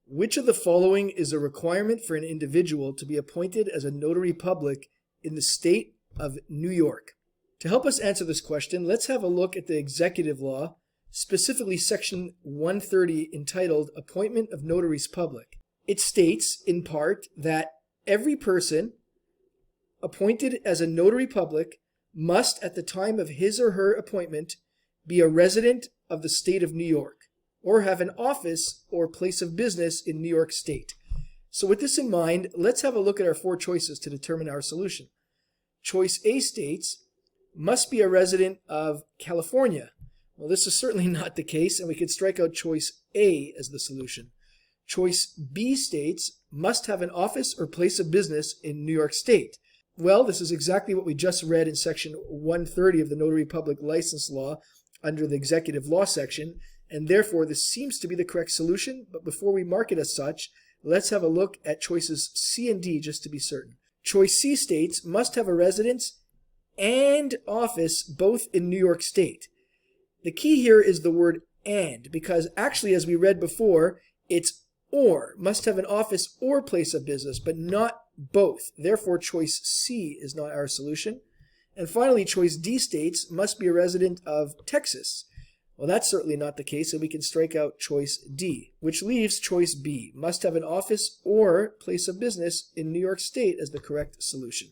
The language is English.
Which of the following is a requirement for an individual to be appointed as a notary public in the state of New York? To help us answer this question, let's have a look at the executive law, specifically section 130 entitled Appointment of Notaries Public. It states, in part, that every person appointed as a notary public must, at the time of his or her appointment, be a resident of the state of New York, or have an office or place of business in New York State. So with this in mind, let's have a look at our four choices to determine our solution. Choice A states, must be a resident of California. Well, this is certainly not the case, and we could strike out choice A as the solution. Choice B states, must have an office or place of business in New York State. Well, this is exactly what we just read in section 130 of the Notary Public License Law under the Executive Law section, and therefore this seems to be the correct solution. But before we mark it as such, let's have a look at choices C and D just to be certain. Choice C states, must have a residence and office both in New York State. The key here is the word and, because actually, as we read before, it's or, must have an office or place of business, but not both. Therefore, choice C is not our solution. And finally, choice D states, must be a resident of Texas. Well, that's certainly not the case, and we can strike out choice D, which leaves choice B, must have an office or place of business in New York State, as the correct solution.